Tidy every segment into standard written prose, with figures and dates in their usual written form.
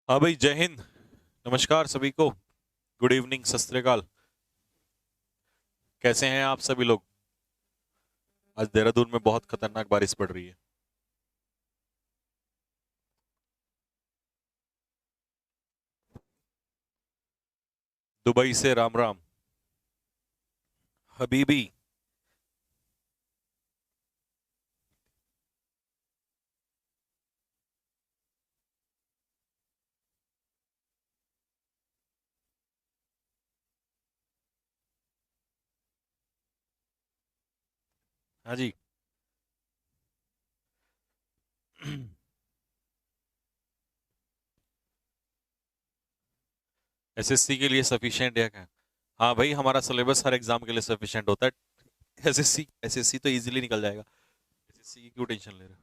हाँ भाई, जय हिंद। नमस्कार सभी को। गुड इवनिंग, सत श्री अकाल। कैसे हैं आप सभी लोग? आज देहरादून में बहुत खतरनाक बारिश पड़ रही है। दुबई से राम राम। हबीबी। हाँ जी। एसएससी के लिए सफिशिएंट है क्या? हाँ भाई, हमारा सिलेबस हर एग्जाम के लिए सफिशिएंट होता है। एसएससी एसएससी तो इजीली निकल जाएगा। एसएससी की क्यों टेंशन ले रहे हो?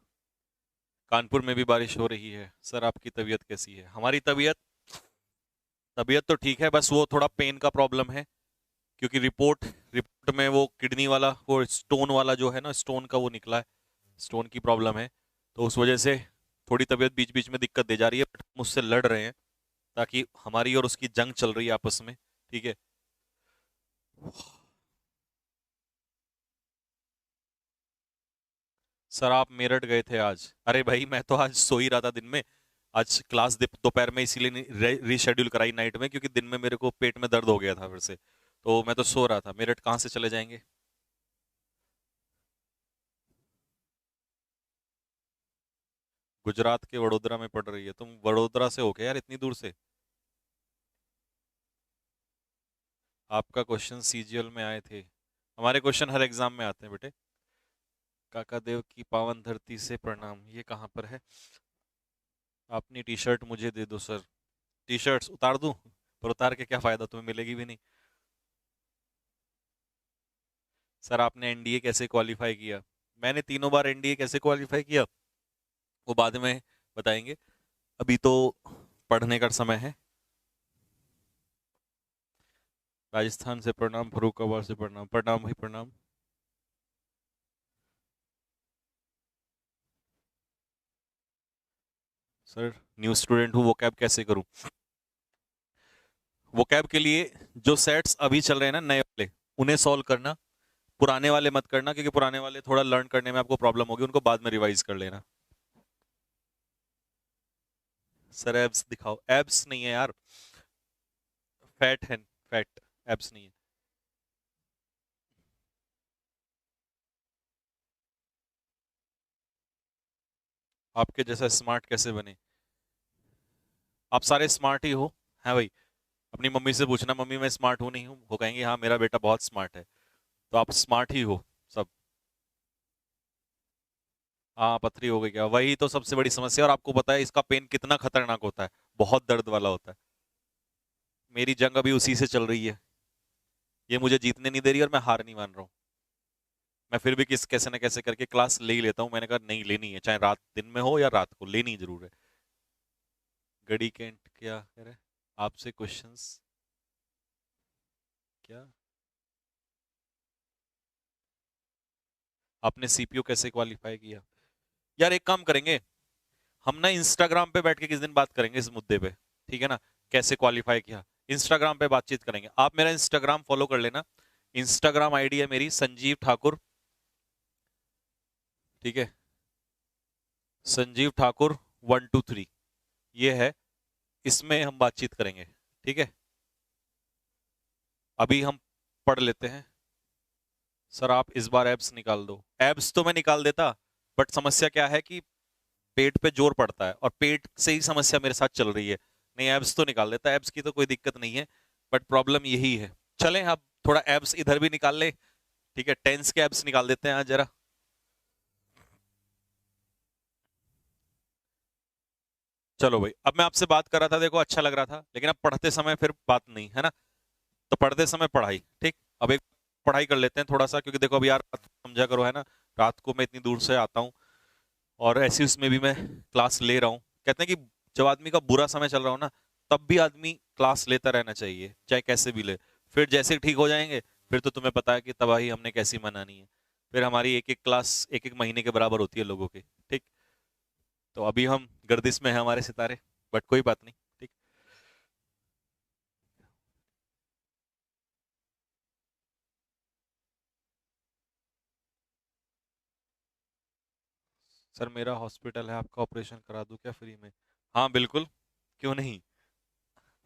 कानपुर में भी बारिश हो रही है। सर, आपकी तबीयत कैसी है? हमारी तबीयत तबीयत तो ठीक है, बस वो थोड़ा पेन का प्रॉब्लम है। क्योंकि रिपोर्ट रिपोर्ट में वो किडनी वाला, वो स्टोन वाला जो है ना, स्टोन का वो निकला है। स्टोन की प्रॉब्लम है। तो उस वजह से थोड़ी तबीयत बीच बीच में दिक्कत दे जा रही है, बट हम उससे लड़ रहे हैं। ताकि हमारी और उसकी जंग चल रही है आपस में। ठीक है। सर, आप मेरठ गए थे आज? अरे भाई, मैं तो आज सो ही रहा था दिन में। आज क्लास दोपहर में इसीलिए रीशेड्यूल कराई नाइट में, क्योंकि दिन में मेरे को पेट में दर्द हो गया था फिर से। तो मैं तो सो रहा था। मेरठ कहाँ से चले जाएंगे? गुजरात के वडोदरा में पड़ रही है? तुम वडोदरा से हो क्या यार, इतनी दूर से? आपका क्वेश्चन सीजीएल में आए थे? हमारे क्वेश्चन हर एग्जाम में आते हैं बेटे। काका देव की पावन धरती से प्रणाम, ये कहाँ पर है? अपनी टी शर्ट मुझे दे दो सर। टी शर्ट्स उतार दूं? पर उतार के क्या फायदा, तुम्हें मिलेगी भी नहीं। सर, आपने एनडीए कैसे क्वालिफाई किया? मैंने तीनों बार एनडीए कैसे क्वालिफाई किया, वो बाद में बताएंगे। अभी तो पढ़ने का समय है। राजस्थान से प्रणाम, फरुखाबाद से प्रणाम। प्रणाम भाई, प्रणाम। सर, न्यू स्टूडेंट हूँ, वो कैब कैसे करूँ? वो कैब के लिए जो सेट्स अभी चल रहे हैं ना, नए वाले, उन्हें सॉल्व करना। पुराने वाले मत करना, क्योंकि पुराने वाले थोड़ा लर्न करने में आपको प्रॉब्लम होगी, उनको बाद में रिवाइज कर लेना। सर, एब्स दिखाओ। एब्स नहीं है यार, फैट है। फैट। एब्स नहीं है। आपके जैसा स्मार्ट कैसे बने? आप सारे स्मार्ट ही हो। है भाई। अपनी मम्मी से पूछना, मम्मी मैं स्मार्ट हूं नहीं हूं, वो कहेंगे हाँ मेरा बेटा बहुत स्मार्ट है। तो आप स्मार्ट ही हो सब। हाँ, पथरी हो गई क्या? वही तो सबसे बड़ी समस्या है, और आपको पता है इसका पेन कितना खतरनाक होता है। बहुत दर्द वाला होता है। मेरी जंग अभी उसी से चल रही है। ये मुझे जीतने नहीं दे रही, और मैं हार नहीं मान रहा हूँ। मैं फिर भी कैसे ना कैसे करके क्लास ले ही लेता हूँ। मैंने कहा नहीं, लेनी है, चाहे रात दिन में हो या रात को, लेनी जरूर है। गड़ी कैंट क्या करे? आपसे क्वेश्चंस। क्या? आपने सीपीयू कैसे क्वालिफाई किया? यार, एक काम करेंगे। हम ना इंस्टाग्राम पे बैठ के किस दिन बात करेंगे इस मुद्दे पे। ठीक है ना? कैसे क्वालिफाई किया, इंस्टाग्राम पे बातचीत करेंगे। आप मेरा इंस्टाग्राम फॉलो कर लेना। इंस्टाग्राम आईडी है मेरी, संजीव ठाकुर। ठीक है। संजीव ठाकुर 123, ये है। इसमें हम बातचीत करेंगे। ठीक है। अभी हम पढ़ लेते हैं। सर, आप इस बार एब्स निकाल दो। एब्स तो मैं निकाल देता, बट समस्या क्या है कि पेट पे जोर पड़ता है, और पेट से ही समस्या मेरे साथ चल रही है। नहीं, एब्स तो निकाल देता, एब्स की तो कोई दिक्कत नहीं है। बट प्रॉब्लम यही है। चलें अब थोड़ा एब्स इधर भी निकाल ले। ठीक है, टेंस के एब्स निकाल देते हैं आज जरा। चलो भाई, अब मैं आपसे बात कर रहा था, देखो अच्छा लग रहा था, लेकिन अब पढ़ते समय फिर बात नहीं है ना। तो पढ़ते समय पढ़ाई, ठीक। अब एक पढ़ाई कर लेते हैं थोड़ा सा, क्योंकि देखो अभी यार, समझा करो, है ना। रात को मैं इतनी दूर से आता हूँ, और ऐसी उसमें भी मैं क्लास ले रहा हूँ। कहते हैं कि जब आदमी का बुरा समय चल रहा हो ना, तब भी आदमी क्लास लेता रहना चाहिए, चाहे कैसे भी ले। फिर जैसे ठीक हो जाएंगे, फिर तो तुम्हें पता है कि तबाही हमने कैसी मनानी है। फिर हमारी एक एक क्लास एक एक महीने के बराबर होती है लोगों की। ठीक। तो अभी हम गर्दिश में हैं हमारे सितारे, बट कोई बात नहीं। सर मेरा हॉस्पिटल है, आपका ऑपरेशन करा दूं क्या फ्री में? हाँ बिल्कुल, क्यों नहीं।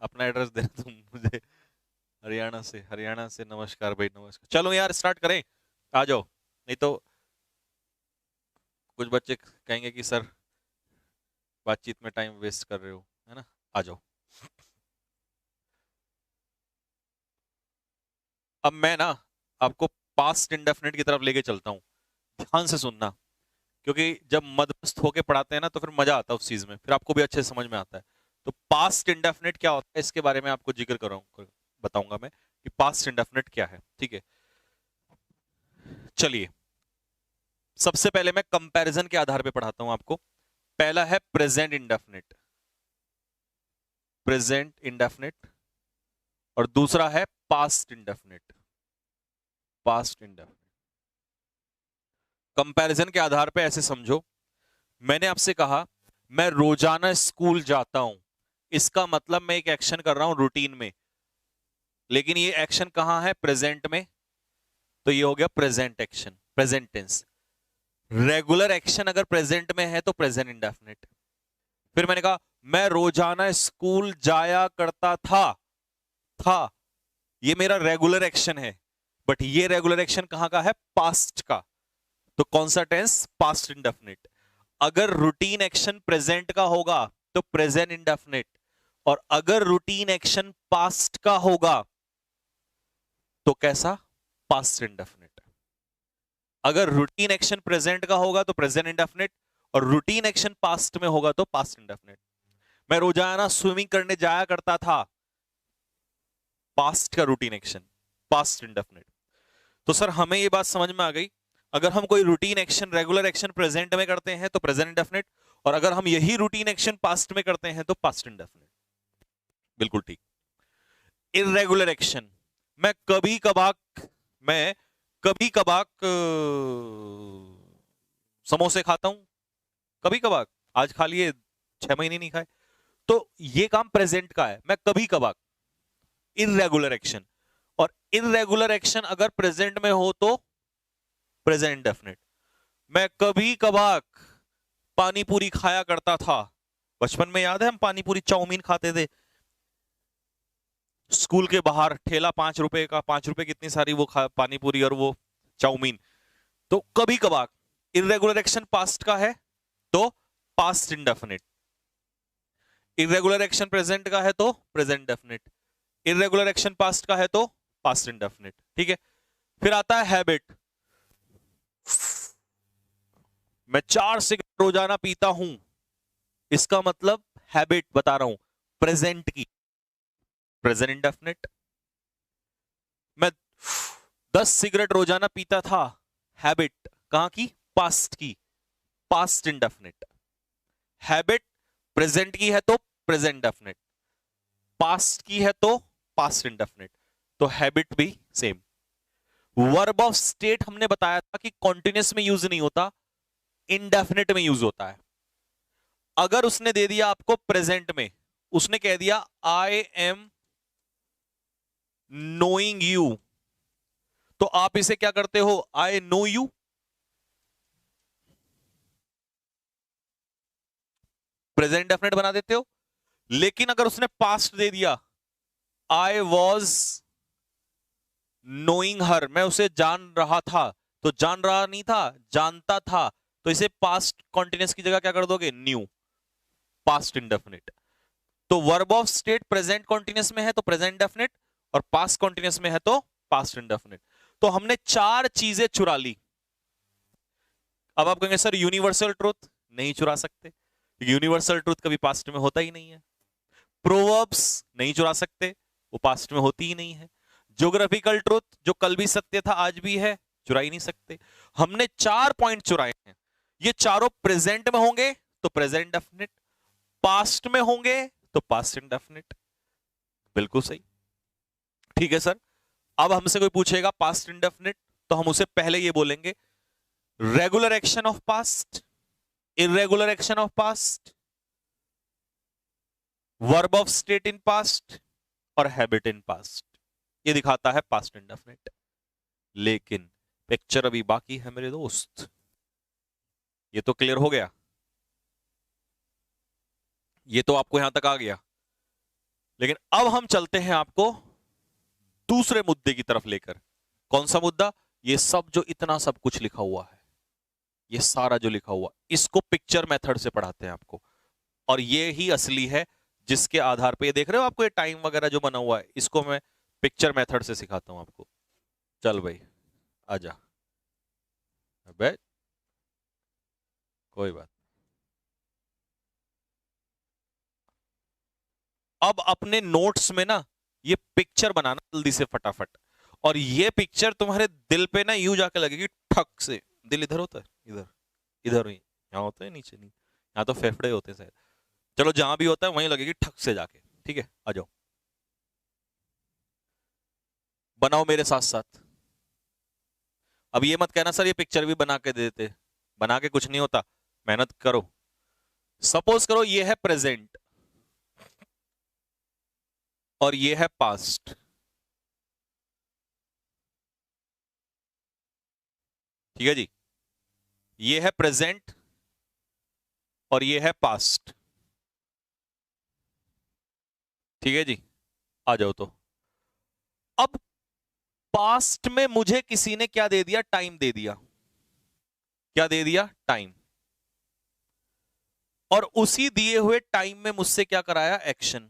अपना एड्रेस दे तुम मुझे। हरियाणा से नमस्कार भाई, नमस्कार। चलो यार स्टार्ट करें, आ जाओ, नहीं तो कुछ बच्चे कहेंगे कि सर बातचीत में टाइम वेस्ट कर रहे हो, है ना। आ जाओ। अब मैं ना आपको पास्ट इंडेफिनिट की तरफ लेके चलता हूँ, ध्यान से सुनना, क्योंकि जब मदमस्त होके पढ़ाते हैं ना तो फिर मजा आता है उस चीज में, फिर आपको भी अच्छे से समझ में आता है। तो पास्ट इंडेफिनिट क्या होता है इसके बारे में आपको जिक्र करूँ, बताऊंगा मैं कि पास्ट इंडेफिनिट क्या है, ठीक है। चलिए, सबसे पहले मैं कंपैरिजन के आधार पे पढ़ाता हूं आपको। पहला है प्रेजेंट इंडेफिनिट, प्रेजेंट इंडेफिनिट, और दूसरा है past indefinite, past indefinite. Comparison के आधार पे ऐसे समझो, मैंने आपसे कहा मैं रोजाना स्कूल जाता हूं, इसका मतलब मैं एक एक्शन कर रहा हूं रूटीन में, लेकिन ये एक्शन कहां है, प्रेजेंट में, तो ये हो गया present action, present tense. Regular action अगर प्रेजेंट में है तो प्रेजेंट इंडेफिनिट। फिर मैंने कहा मैं रोजाना स्कूल जाया करता था, ये मेरा रेगुलर एक्शन है, बट ये रेगुलर एक्शन कहां का है, पास्ट का, तो कौन सा टेंस, पास्ट इंडेफिनिट। अगर रूटीन एक्शन प्रेजेंट का होगा तो प्रेजेंट इंडेफिनिट, और अगर रूटीन एक्शन पास्ट का होगा तो कैसा, पास्ट इंडेफिनिट। अगर रूटीन एक्शन प्रेजेंट का होगा तो प्रेजेंट इंडेफिनिट, और रूटीन एक्शन पास्ट में होगा तो पास्ट इंडेफिनिट। मैं रोजाना स्विमिंग करने जाया करता था, पास्ट का रूटीन एक्शन, पास्ट इंडेफिनिट। तो सर हमें ये बात समझ में आ गई, अगर हम कोई routine action regular action present में करते हैं तो प्रेजेंट इंडेफिनिट, और अगर हम यही रूटीन एक्शन पास्ट में करते हैं तो पास्ट इंडेफिनिट। बिल्कुल ठीक। इरेगुलर एक्शन, मैं कभी कभार, मैं कभी कभार समोसे खाता हूं, कभी कभार, आज खा लिए, 6 महीने नहीं खाए, तो ये काम प्रेजेंट का है, मैं कभी कभार, इरेगुलर एक्शन। और इरेगुलर एक्शन अगर प्रेजेंट में हो तो प्रेजेंट इंडेफिनिट। मैं कभी कभार पानी पूरी खाया करता था, बचपन में याद है हम पानी पूरी चाउमीन खाते थे, स्कूल के बाहर ठेला 5 रुपए का, 5 रुपए कितनी सारी वो पानी पूरी और वो चाउमीन। तो कभी कभार, इरेगुलर एक्शन पास्ट का है तो past indefinite, irregular action present का है तो present definite, irregular action past का है तो पास्ट इंडेफिनिट, ठीक है। फिर आता है हैबिट, मैं 4 सिगरेट रोजाना पीता हूं, इसका मतलब हैबिट बता रहा हूं, प्रेजेंट की, प्रेजेंट इंडेफिनिट। मैं 10 सिगरेट रोजाना पीता था, हैबिट कहां की, पास्ट की, पास्ट इंडेफिनिट। हैबिट प्रेजेंट की है तो प्रेजेंट डेफिनिट, पास्ट की है तो पास्ट इंडेफिनिट, तो हैबिट भी सेम। वर्ब ऑफ स्टेट हमने बताया था कि कॉन्टिन्यूस में यूज नहीं होता, इंडेफिनिट में यूज होता है। अगर उसने दे दिया आपको प्रेजेंट में, उसने कह दिया आई एम नोइंग यू, तो आप इसे क्या करते हो, I know you, present definite बना देते हो। लेकिन अगर उसने पास्ट दे दिया, आई वॉज नोइंग हर, मैं उसे जान रहा था, तो जान रहा नहीं था, जानता था, तो इसे पास्ट कॉन्टिन्यूस की जगह क्या कर दोगे, न्यू, पास्ट इंडेफिनिट। तो verb of state present continuous में है तो प्रेजेंट डेफिनिट, और पास्ट कॉन्टिन्यूस में है तो पास्ट इंडेफिनिट। तो हमने 4 चीजें चुरा ली। अब आप कहेंगे सर यूनिवर्सल ट्रूथ, नहीं चुरा सकते, यूनिवर्सल ट्रूथ कभी पास्ट में होता ही नहीं है। प्रोवर्ब्स नहीं चुरा सकते, वो पास्ट में होती ही नहीं है। ज्योग्राफिकल ट्रूथ, जो कल भी सत्य था आज भी है, चुरा ही नहीं सकते। हमने 4 पॉइंट चुराए हैं, ये चारों प्रेजेंट में होंगे तो प्रेजेंट डेफिनिट, पास्ट में होंगे तो पास्ट इंडेफिनिट। बिल्कुल सही, ठीक है सर। अब हमसे कोई पूछेगा पास्ट इंडेफिनिट, तो हम उसे पहले ये बोलेंगे, regular action of past, irregular action of past, verb of state in past, और हैबिट इन पास्ट, ये दिखाता है पास्ट इंडेफिनिट। लेकिन पिक्चर अभी बाकी है मेरे दोस्त। ये तो क्लियर हो गया, ये तो आपको यहां तक आ गया। लेकिन अब हम चलते हैं आपको दूसरे मुद्दे की तरफ लेकर। कौन सा मुद्दा? ये सब जो इतना सब कुछ लिखा हुआ है, ये सारा जो लिखा हुआ, इसको पिक्चर मेथड से पढ़ाते हैं आपको। और ये ही असली है जिसके आधार पे ये देख रहे हो आपको, ये टाइम वगैरह जो बना हुआ है, इसको मैं पिक्चर मेथड से सिखाता हूं आपको। चल भाई आजा। अबे कोई बात। अब अपने नोट्स में ना ये पिक्चर बनाना जल्दी से फटाफट। और ये पिक्चर तुम्हारे दिल पे ना यूं जाके लगेगी ठक से। दिल इधर होता है, इधर, इधर ही, यहाँ होता है नीचे नहीं, यहाँ तो फेफड़े होते हैं शायद। चलो जहां भी होता है वहीं लगेगी ठक से जाके। ठीक है, आ जाओ, बनाओ मेरे साथ साथ। अब ये मत कहना सर ये पिक्चर भी बना के दे देते, बना के कुछ नहीं होता, मेहनत करो। सपोज करो ये है प्रेजेंट और ये है पास्ट। ठीक है जी, ये है प्रेजेंट और ये है पास्ट। ठीक है जी, आ जाओ तो। अब पास्ट में मुझे किसी ने क्या दे दिया? टाइम दे दिया। क्या दे दिया? टाइम। और उसी दिए हुए टाइम में मुझसे क्या कराया? एक्शन।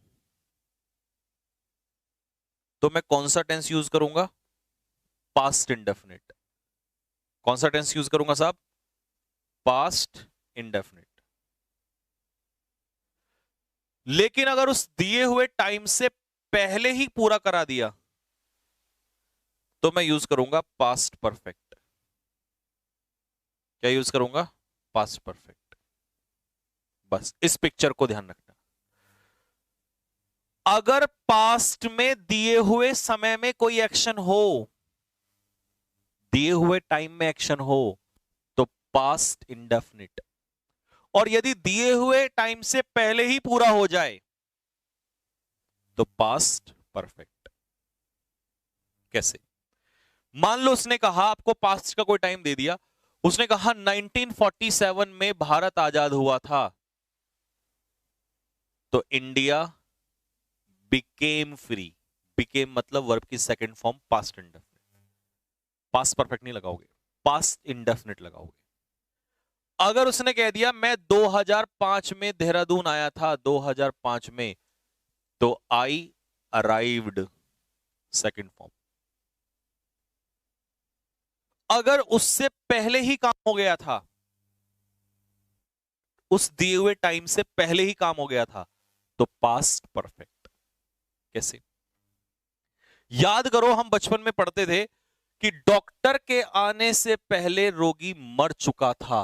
तो मैं कौन सा टेंस यूज करूंगा? Past indefinite. कौन सा टेंस यूज करूंगा साहब? Past indefinite. लेकिन अगर उस दिए हुए टाइम से पहले ही पूरा करा दिया तो मैं यूज करूंगा पास्ट परफेक्ट। क्या यूज करूंगा? Past perfect. बस इस पिक्चर को ध्यान रखना। अगर पास्ट में दिए हुए समय में कोई एक्शन हो, दिए हुए टाइम में एक्शन हो, तो पास्ट इंडेफिनिट। और यदि दिए हुए टाइम से पहले ही पूरा हो जाए तो पास्ट परफेक्ट। कैसे? मान लो उसने कहा, आपको पास्ट का कोई टाइम दे दिया, उसने कहा 1947 में भारत आजाद हुआ था, तो इंडिया बिकेम फ्री। बिकेम मतलब वर्ब की second form past indefinite. Past perfect नहीं लगाओगे, पास्ट इंडेफिनिट लगाओगे। अगर उसने कह दिया मैं 2005 में देहरादून आया था, 2005 में, तो आई अराइव्ड, सेकंड फॉर्म। अगर उससे पहले ही काम हो गया था, उस दिए हुए टाइम से पहले ही काम हो गया था, तो पास्ट परफेक्ट। कैसे? याद करो हम बचपन में पढ़ते थे कि डॉक्टर के आने से पहले रोगी मर चुका था।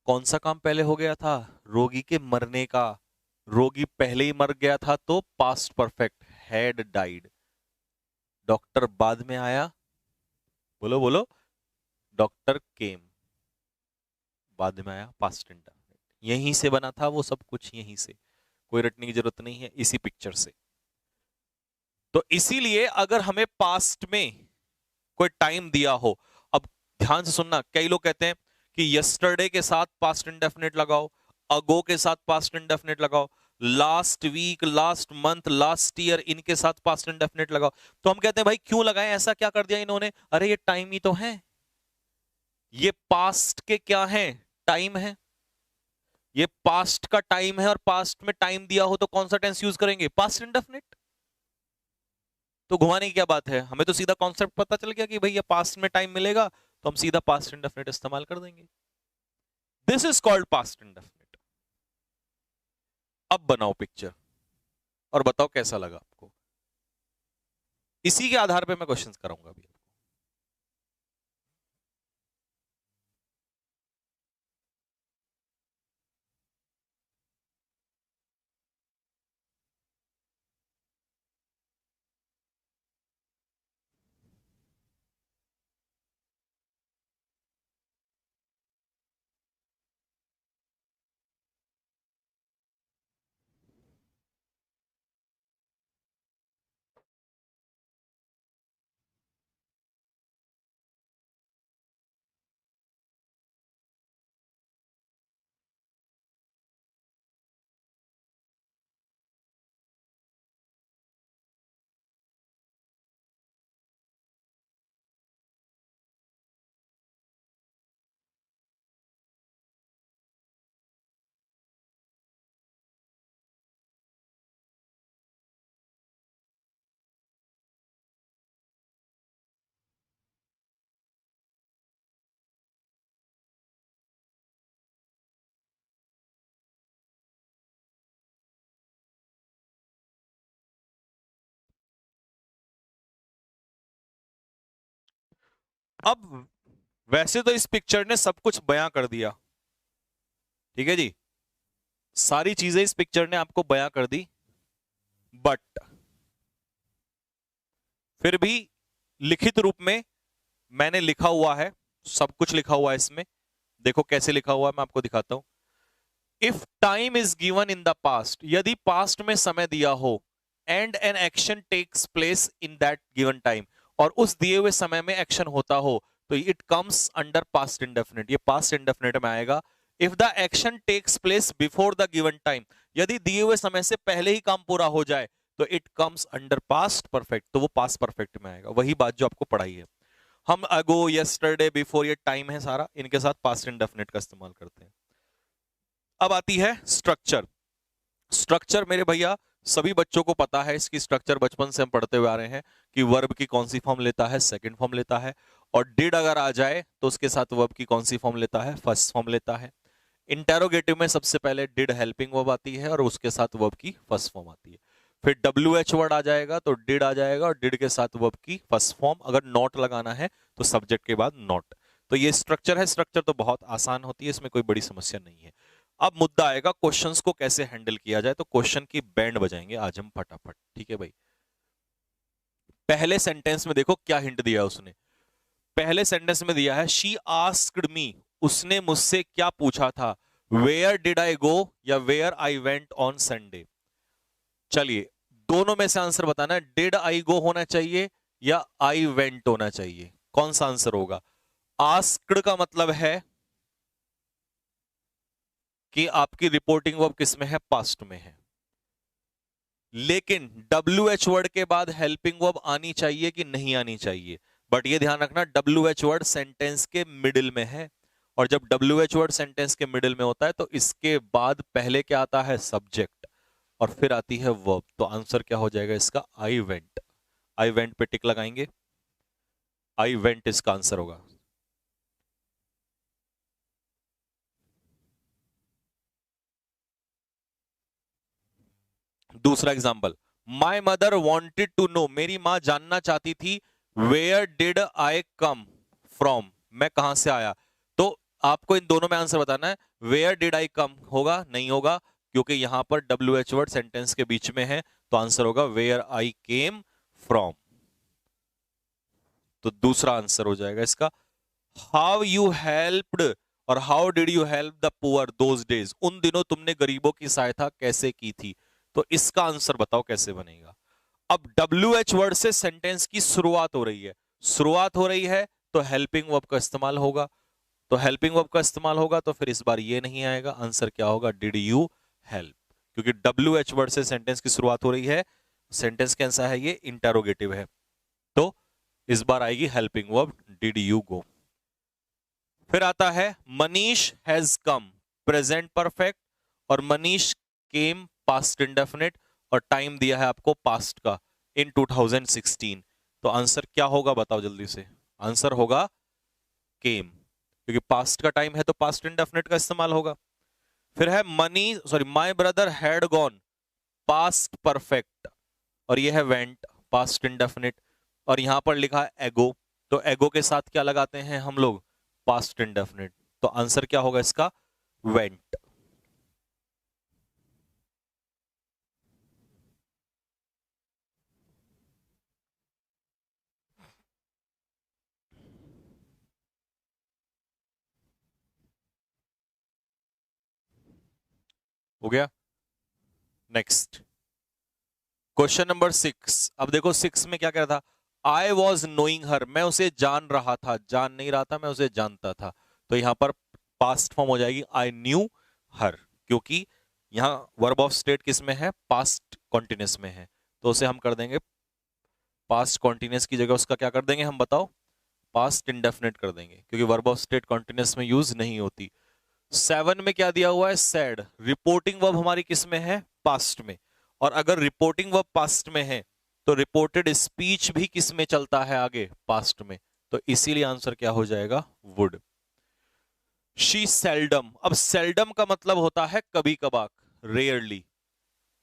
कौन सा काम पहले हो गया था? रोगी के मरने का। रोगी पहले ही मर गया था तो past perfect, had died. Doctor बाद में आया, बोलो बोलो, डॉक्टर केम, बाद में आया, पास्ट इंडेफिनिट। यहीं से बना था वो सब कुछ, यहीं से, कोई रटने की जरूरत नहीं है, इसी पिक्चर से। तो इसीलिए अगर हमें पास्ट में कोई टाइम दिया हो, अब ध्यान से सुनना, कई लोग कहते हैं कि यस्टरडे के साथ पास्ट इंडेफिनिट लगाओ, अगो के साथ पास्ट इंडेफिनिट लगाओ, last week, last month, last year, इनके साथ पास्ट इंडेफिनिट लगाओ। तो हम कहते हैं भाई क्यों लगाएं, ऐसा क्या कर दिया इन्होंने? अरे ये टाइम ही तो है, ये पास्ट के क्या है? टाइम है। ये पास्ट का टाइम है और पास्ट में टाइम दिया हो तो कौन सा टेंस यूज करेंगे? Past indefinite. तो घुमाने की क्या बात है, हमें तो सीधा कॉन्सेप्ट पता चल गया कि भैया पास्ट में टाइम मिलेगा तो हम सीधा पास्ट इंडेफिनिट इस्तेमाल कर देंगे। This is called past indefinite. अब बनाओ पिक्चर और बताओ कैसा लगा आपको। इसी के आधार पे मैं क्वेश्चंस कराऊंगा अभी। अब वैसे तो इस पिक्चर ने सब कुछ बयां कर दिया, ठीक है जी, सारी चीजें इस पिक्चर ने आपको बयां कर दी, बट फिर भी लिखित रूप में मैंने लिखा हुआ है, सब कुछ लिखा हुआ है इसमें। देखो कैसे लिखा हुआ है, मैं आपको दिखाता हूं। If time is given in the past, यदि पास्ट में समय दिया हो, and an action takes place in that given time, और उस दिए हुए समय में एक्शन होता हो, तो it comes under past indefinite, ये पास्ट इंडेफिनिट में आएगा। If the action takes place before the given time, यदि दिए हुए समय से पहले ही काम पूरा हो जाए, तो it comes under past perfect, तो वो पास्ट परफेक्ट में आएगा। वही बात जो आपको पढ़ाई है। हम अगो, यस्टरडे, बिफोर, ये टाइम है सारा, इनके साथ पास्ट इंडेफिनिट का इस्तेमाल करते हैं। अब आती है स्ट्रक्चर। स्ट्रक्चर मेरे भैया सभी बच्चों को पता है, इसकी स्ट्रक्चर बचपन से हम पढ़ते हुए आ रहे हैं कि वर्ब की कौन सी फॉर्म लेता है, सेकंड फॉर्म लेता है, और डिड अगर आ जाए तो उसके साथ वर्ब की कौन सी फॉर्म लेता है, फर्स्ट फॉर्म लेता है। इंटेरोगेटिव में सबसे पहले डिड हेल्पिंग वर्ब आती है और उसके साथ वर्ब की फर्स्ट फॉर्म आती है। फिर डब्ल्यू एच वर्ड आ जाएगा तो डिड आ जाएगा, और डिड के साथ वर्ब की फर्स्ट फॉर्म। अगर नॉट लगाना है तो सब्जेक्ट के बाद नॉट। तो ये स्ट्रक्चर है। स्ट्रक्चर तो बहुत आसान होती है, इसमें कोई बड़ी समस्या नहीं है। अब मुद्दा आएगा क्वेश्चंस को कैसे हैंडल किया जाए, तो क्वेश्चन की बैंड बजाएंगे आज हम फटाफट, ठीक है भाई। पहले सेंटेंस में देखो क्या हिंट दिया उसने। पहले सेंटेंस में दिया है शी आस्क्ड मी, उसने मुझसे क्या पूछा था, वेयर डिड आई गो या where I went on Sunday. चलिए दोनों में से आंसर बताना है, डिड आई गो होना चाहिए या आई वेंट होना चाहिए, कौन सा आंसर होगा। आस्क्ड का मतलब है कि आपकी रिपोर्टिंग वर्ब किस में है, पास्ट में है। लेकिन डब्ल्यू एच वर्ड के बाद हेल्पिंग वर्ब आनी चाहिए कि नहीं आनी चाहिए। बट ये ध्यान रखना डब्ल्यू एच वर्ड सेंटेंस के मिडिल में है, और जब डब्ल्यू एच वर्ड सेंटेंस के मिडिल में होता है तो इसके बाद पहले क्या आता है, सब्जेक्ट, और फिर आती है वर्ब। तो आंसर क्या हो जाएगा इसका, आई वेंट। आई वेंट पे टिक लगाएंगे, आई वेंट इसका आंसर होगा। दूसरा example, my mother wanted to know, मेरी मां जानना चाहती थी, where did I come from, मैं कहां से आया। तो आपको इन दोनों में आंसर बताना है। वेयर डिड आई कम होगा, नहीं होगा, क्योंकि यहां पर डब्ल्यू एच वर्ड सेंटेंस के बीच में है, तो आंसर होगा वेयर आई केम फ्रॉम। तो दूसरा आंसर हो जाएगा इसका, हाउ यू हेल्प्ड और how did you help the poor those days, उन दिनों तुमने गरीबों की सहायता कैसे की थी। तो इसका आंसर बताओ कैसे बनेगा। अब डब्ल्यू एच वर्ड से सेंटेंस की शुरुआत हो रही है, शुरुआत हो रही है तो हेल्पिंग वर्ब का इस्तेमाल होगा, तो हेल्पिंग वर्ब का इस्तेमाल होगा, तो फिर इस बार ये नहीं आएगा, आंसर क्या होगा, डिड यू हेल्प, क्योंकि डब्ल्यू एच वर्ड से सेंटेंस की शुरुआत हो रही है, सेंटेंस कैसा है, ये इंटेरोगेटिव है, तो इस बार आएगी helping verb, did you go. फिर आता है Manish has come, present perfect, और मनीष केम पास्ट इंडेफिनिट, और टाइम दिया है आपको पास्ट का, इन 2016। तो आंसर क्या होगा बताओ जल्दी से, आंसर होगा केम, क्योंकि पास्ट का टाइम है तो पास्ट इंडेफिनिट का इस्तेमाल होगा। फिर है money sorry my brother had gone, past perfect, और ये है वेंट, पास्ट इंडेफिनिट, और यहां पर लिखा है एगो, तो एगो के साथ क्या लगाते हैं हम लोग, पास्ट इंडेफिनिट। तो आंसर क्या होगा इसका, वेंट। हो गया। Next question number 6। अब देखो 6 में क्या कह रहा था, आई वॉज नोइंग हर, मैं उसे जान रहा था, जान नहीं रहा था, मैं उसे जानता था। तो यहां पर पास्ट फॉर्म हो जाएगी आई न्यू हर, क्योंकि यहां वर्ब ऑफ स्टेट किस में है, पास्ट कॉन्टिन्यूस में है, तो उसे हम कर देंगे पास्ट कॉन्टिन्यूस की जगह उसका क्या कर देंगे हम बताओ, पास्ट इंडेफिनिट कर देंगे, क्योंकि वर्ब ऑफ स्टेट कॉन्टिन्यूस में यूज नहीं होती। 7 में क्या दिया हुआ है, सैड, रिपोर्टिंग वर्ब हमारी किस में है, पास्ट में, और अगर रिपोर्टिंग वर्ब पास्ट में है तो रिपोर्टेड स्पीच भी किस में चलता है आगे, पास्ट में, तो इसीलिए आंसर क्या हो जाएगा, वुड। शी सेल्डम, अब सेल्डम का मतलब होता है कभी कभार, रेयरली,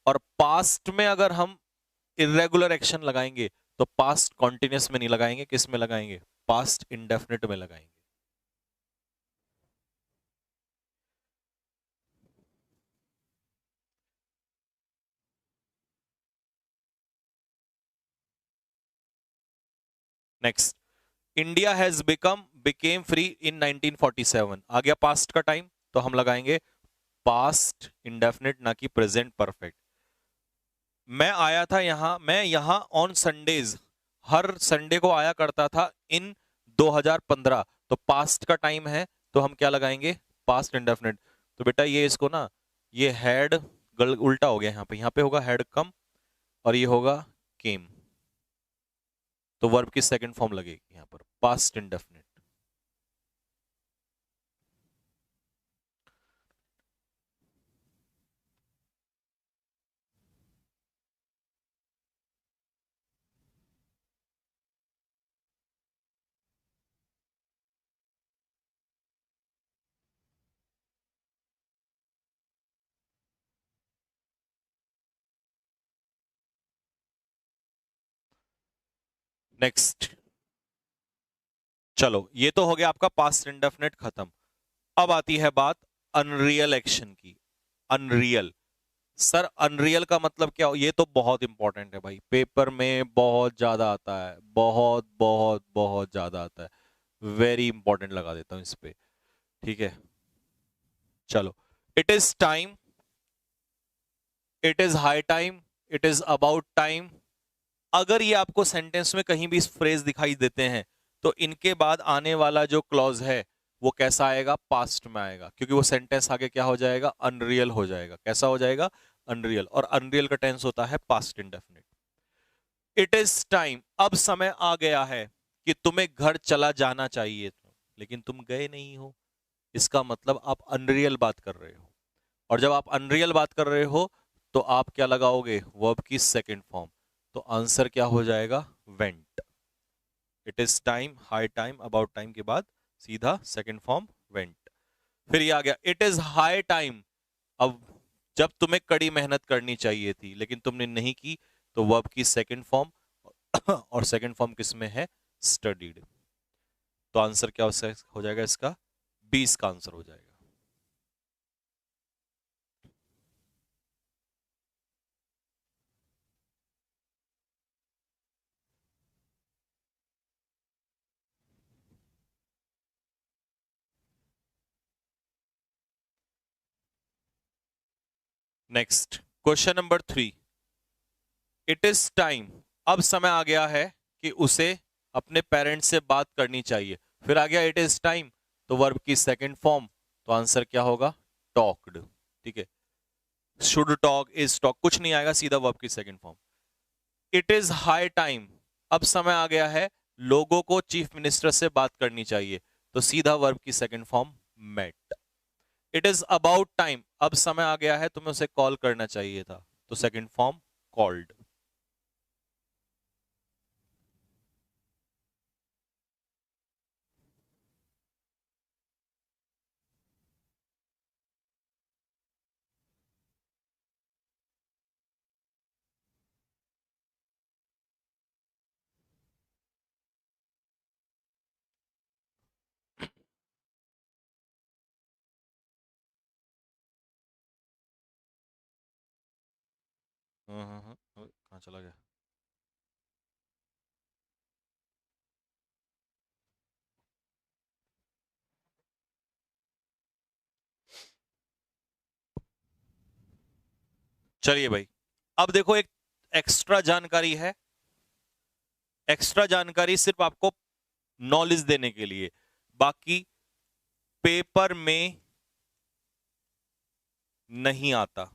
और पास्ट में अगर हम इरेगुलर एक्शन लगाएंगे तो पास्ट कॉन्टिन्यूस में नहीं लगाएंगे, किस में लगाएंगे, पास्ट इंडेफिनिट में लगाएंगे। Next, India has became free in 1947। आ गया पास्ट का टाइम, तो हम लगाएंगे पास्ट इंडेफिनिट, ना कि प्रेजेंट परफेक्ट। मैं यहां ऑन संडेज, हर संडे को आया करता था इन 2015, तो पास्ट का टाइम है, तो हम क्या लगाएंगे, पास्ट इंडेफिनिट। तो बेटा ये इसको ना, ये हैड उल्टा हो गया, यहाँ पे होगा हैड कम और ये होगा केम, तो वर्ब की सेकंड फॉर्म लगेगी यहाँ पर, पास्ट इंडेफिनिट। नेक्स्ट, चलो ये तो हो गया आपका पास्ट इंडेफिनिट खत्म। अब आती है बात अनरियल एक्शन की। अनरियल, सर अनरियल का मतलब क्या हो, ये तो बहुत इंपॉर्टेंट है भाई, पेपर में बहुत ज्यादा आता है, बहुत बहुत बहुत ज्यादा आता है, वेरी इंपॉर्टेंट लगा देता हूं इस पे, ठीक है। चलो, it is time, it is high time, it is about time. अगर ये आपको सेंटेंस में कहीं भी इस फ्रेज दिखाई देते हैं, तो इनके बाद आने वाला जो क्लॉज है वो कैसा आएगा, पास्ट में आएगा, क्योंकि वो सेंटेंस आगे क्या हो जाएगा, अनरियल हो जाएगा। कैसा हो जाएगा, अनरियल, और अनरियल का टेंस होता है past indefinite. It is time, अब समय आ गया है कि तुम्हें घर चला जाना चाहिए था, लेकिन तुम गए नहीं हो, इसका मतलब आप अनरियल बात कर रहे हो। और जब आप अनरियल बात कर रहे हो, तो आप क्या लगाओगे, वर्ब की सेकंड फॉर्म, तो आंसर क्या हो जाएगा, went. It is time, high time, about time के बाद सीधा सेकंड फॉर्म वेंट। फिर ये आ गया, इट इज हाई टाइम, अब जब तुम्हें कड़ी मेहनत करनी चाहिए थी लेकिन तुमने नहीं की, तो वर्ब की सेकंड फॉर्म, और सेकंड फॉर्म किसमें है, स्टडीड। तो आंसर क्या हो जाएगा इसका, 20 का आंसर हो जाएगा। Next, question number 3, it is time, अब समय आ गया है कि उसे अपने पेरेंट्स से बात करनी चाहिए। फिर आ गया इट इज टाइम, तो वर्ब की सेकंड फॉर्म, तो आंसर क्या होगा, टॉक्ड, ठीक है। शुड टॉक, इज टॉक, कुछ नहीं आएगा, सीधा वर्ब की second form. It is high time, अब समय आ गया है लोगों को चीफ मिनिस्टर से बात करनी चाहिए, तो सीधा वर्ब की second form met. It is about time, अब समय आ गया है तुम्हें उसे कॉल करना चाहिए था, तो सेकंड फॉर्म कॉल्ड। कहाँ चला गया, चलिए भाई। अब देखो एक एक्स्ट्रा जानकारी है, एक्स्ट्रा जानकारी सिर्फ आपको नॉलेज देने के लिए, बाकी पेपर में नहीं आता,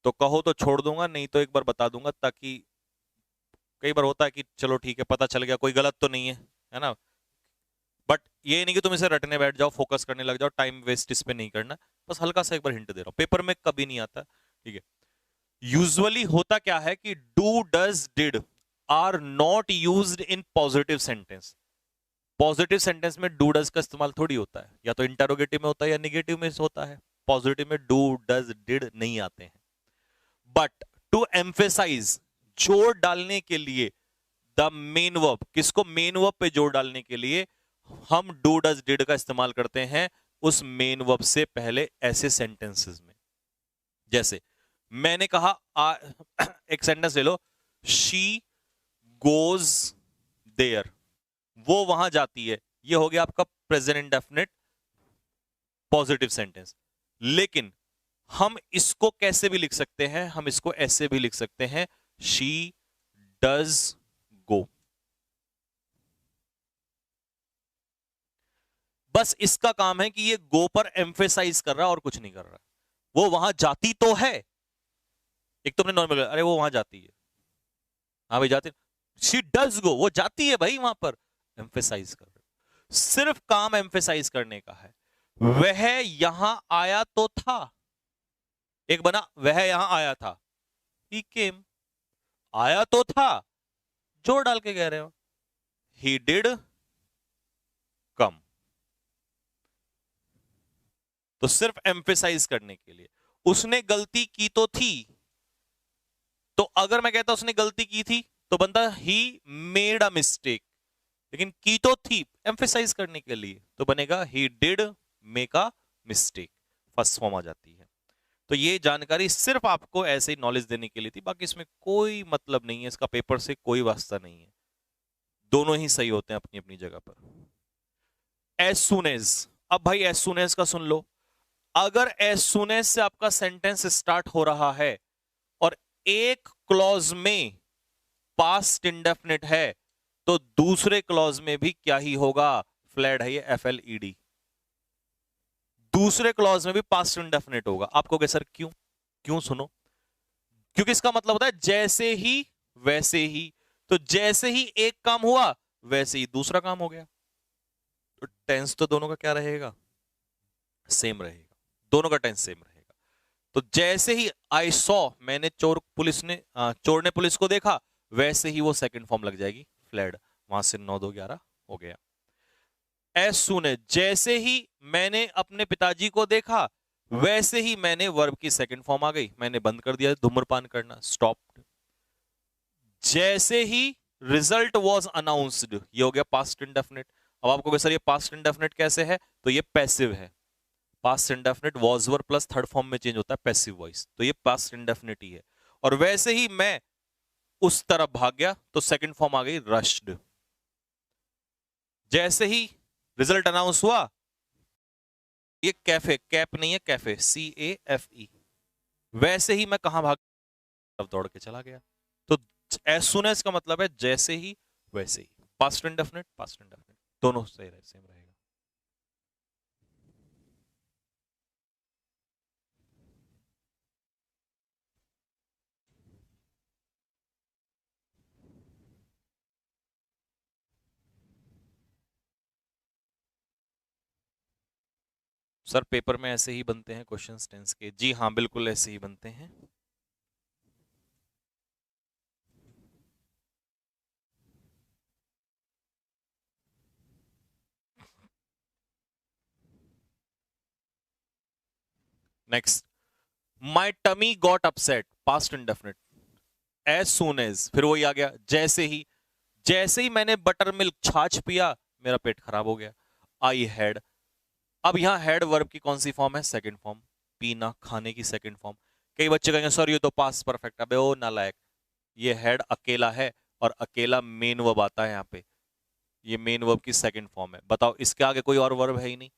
तो कहो तो छोड़ दूंगा, नहीं तो एक बार बता दूंगा, ताकि कई बार होता है कि चलो ठीक है पता चल गया, कोई गलत तो नहीं है ना। बट ये नहीं कि तुम इसे रटने बैठ जाओ, फोकस करने लग जाओ, टाइम वेस्ट इस पे नहीं करना, बस हल्का सा एक बार हिंट दे रहा हूं, पेपर में कभी नहीं आता, ठीक है। यूजुअली होता क्या है कि do does did are not used in positive sentence. Positive sentence में डू डज का इस्तेमाल थोड़ी होता है, या तो इंटरोगेटिव में होता है या निगेटिव में होता है, पॉजिटिव में डू डज डिड नहीं आते हैं। बट टू एम्फेसाइज, जोर डालने के लिए, द मेन वर्ब, किसको मेन वर्ब पे जोर डालने के लिए हम डू डज डिड का इस्तेमाल करते हैं उस मेन वर्ब से पहले ऐसे सेंटेंसेस में। जैसे मैंने कहा एक सेंटेंस ले लो, शी गोज देयर, वो वहां जाती है, ये हो गया आपका प्रेजेंट इंडेफिनिट पॉजिटिव सेंटेंस। लेकिन हम इसको कैसे भी लिख सकते हैं, हम इसको ऐसे भी लिख सकते हैं, शी डज गो। बस इसका काम है कि ये गो पर एम्फेसाइज कर रहा है और कुछ नहीं कर रहा। वो वहां जाती तो है, एक तुमने नॉर्मल, अरे वो वहां जाती है, हाँ भाई जाती, शी डज गो, वो जाती है भाई वहां पर, एम्फेसाइज कर रहे, सिर्फ काम एम्फेसाइज करने का है। वह यहां आया तो था, एक बना वह यहां आया था, ही केम, आया तो था, जोर डाल के कह रहे हो, ही डिड कम, तो सिर्फ एम्फेसाइज करने के लिए। उसने गलती की तो थी, तो अगर मैं कहता उसने गलती की थी तो बनता ही मेड अ मिस्टेक, लेकिन की तो थी एम्फेसाइज करने के लिए, तो बनेगा ही did make a mistake, first form आ जाती है। तो ये जानकारी सिर्फ आपको ऐसे ही नॉलेज देने के लिए थी, बाकी इसमें कोई मतलब नहीं है, इसका पेपर से कोई वास्ता नहीं है, दोनों ही सही होते हैं अपनी अपनी जगह पर। एज सुन एज, अब भाई एज सुन एज का सुन लो, अगर एज सुन एज से आपका सेंटेंस स्टार्ट हो रहा है और एक क्लॉज में पास्ट इंडेफिनिट है, तो दूसरे क्लॉज में भी क्या ही होगा, फ्लैड है ये, FLED, दूसरे क्लॉज में भी पास्ट इंडेफिनिट होगा। आपको क्या सर क्यों, क्यों सुनो, क्योंकि इसका मतलब होता है जैसे ही वैसे ही, तो जैसे ही एक काम हुआ वैसे ही दूसरा काम हो गया, तो टेंस तो दोनों का क्या रहेगा, सेम रहेगा, दोनों का टेंस सेम रहेगा। तो जैसे ही आई सॉ, मैंने चोर ने पुलिस को देखा, वैसे ही वो सेकंड फॉर्म लग जाएगी फ्लैड, वहां से 9 2 11 हो गया। एज सून एज, जैसे ही मैंने अपने पिताजी को देखा, वैसे ही मैंने वर्ब की सेकंड फॉर्म आ गई, मैंने बंद कर दिया धूम्रपान करना, स्टॉप। जैसे ही रिजल्ट वॉज अनाउंस्ड, ये हो गया पास्ट इंडेफिनिट। अब आपको सर ये पास्ट इंडेफिनिट कैसे है, तो ये पैसिव है, past indefinite was were plus third form में चेंज होता है पैसिव वॉइस, तो ये पास्ट इंडेफिनिट ही है। और वैसे ही मैं उस तरफ भाग गया, तो सेकंड फॉर्म आ गई रश्ड। जैसे ही रिजल्ट अनाउंस हुआ, ये कैफे, कैप नहीं है कैफे, CAFE, वैसे ही मैं कहां भाग, तरफ दौड़ के चला गया। तो एज सुन एज का मतलब है जैसे ही वैसे ही, पास्ट इंडेफिनिट पास्ट इंडेफिनिट दोनों सही रहे, सेम रहेगा। सर पेपर में ऐसे ही बनते हैं क्वेश्चंस टेंस के, जी हाँ बिल्कुल ऐसे ही बनते हैं। Next, my tummy got upset, past indefinite, as soon as, फिर वही आ गया जैसे ही मैंने बटर मिल्क छाछ पिया, मेरा पेट खराब हो गया, आई हैड। अब यहां हैड वर्ब की कौन सी फॉर्म है, सेकंड फॉर्म, पीना खाने की सेकंड फॉर्म। कई बच्चे कहेंगे सर ये तो पास्ट परफेक्ट, अबे ओ नालायक, ये हैड अकेला है और अकेला मेन वर्ब आता है यहाँ पे, ये मेन वर्ब की सेकंड फॉर्म है। बताओ इसके आगे कोई और वर्ब है ही नहीं,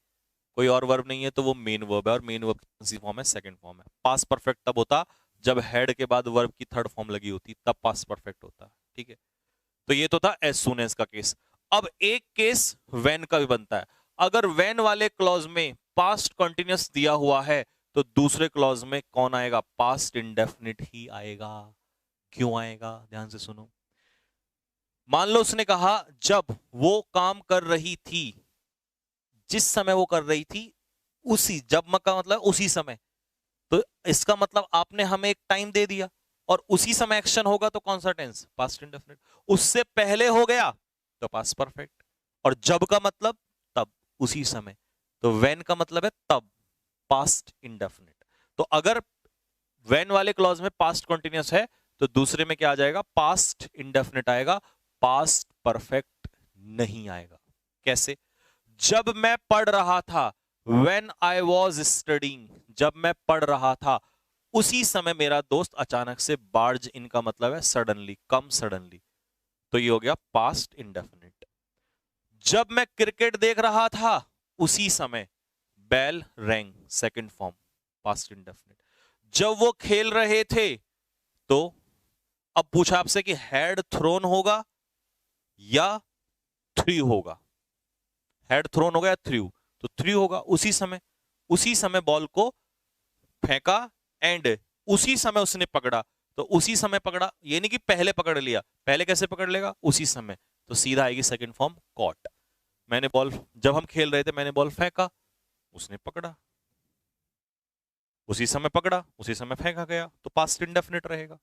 कोई और वर्ब नहीं है, तो वो मेन वर्ब है, और मेन वर्ब कौन सी फॉर्म है, सेकंड फॉर्म है। पास्ट परफेक्ट तब होता जब हेड के बाद वर्ब की थर्ड फॉर्म लगी होती, तब पास्ट परफेक्ट होता। ठीक है, तो ये तो था एज सून एज का केस। अब एक केस व्हेन का भी बनता है। अगर व्हेन वाले क्लॉज में पास्ट कंटिन्यूअस दिया हुआ है, तो दूसरे क्लॉज में कौन आएगा, पास्ट इंडेफिनिट ही आएगा। क्यों आएगा, ध्यान से सुनो। मान लो उसने कहा जब वो काम कर रही थी, जिस समय वो कर रही थी, उसी, जब का मतलब उसी समय, तो इसका मतलब आपने हमें एक टाइम दे दिया और उसी समय एक्शन होगा, तो कौन सा टेंस, पास्ट इंडेफिनिट। उससे पहले हो गया तो पास्ट परफेक्ट, और जब का मतलब तब, उसी समय, तो व्हेन का मतलब है तब, पास्ट इंडेफिनिट। तो अगर व्हेन वाले क्लॉज में पास्ट कंटिन्यूअस है, तो दूसरे में क्या आ जाएगा, पास्ट इंडेफिनिट आएगा, पास्ट परफेक्ट नहीं आएगा। कैसे? जब मैं पढ़ रहा था, when I was studying, जब मैं पढ़ रहा था उसी समय मेरा दोस्त अचानक से बार्ज इन का मतलब है सडनली, कम सडनली, तो ये हो गया पास्ट इंडेफिनिट। जब मैं क्रिकेट देख रहा था उसी समय bell rang, second form past indefinite. जब वो खेल रहे थे, तो अब पूछा आपसे कि हैड थ्रोन होगा या थ्रू होगा, हैड थ्रोन होगा या थ्रू, तो थ्रू होगा। उसी समय बॉल को फेंका एंड उसी समय उसने पकड़ा, तो उसी समय पकड़ा, ये नहीं कि पहले पकड़ लिया, पहले कैसे पकड़ लेगा, उसी समय, तो सीधा आएगी सेकंड फॉर्म कॉट। मैंने बॉल, जब हम खेल रहे थे मैंने बॉल फेंका, उसने पकड़ा, उसी समय पकड़ा, उसी समय फेंका गया, तो पास्ट इंडेफिनिट रहेगा।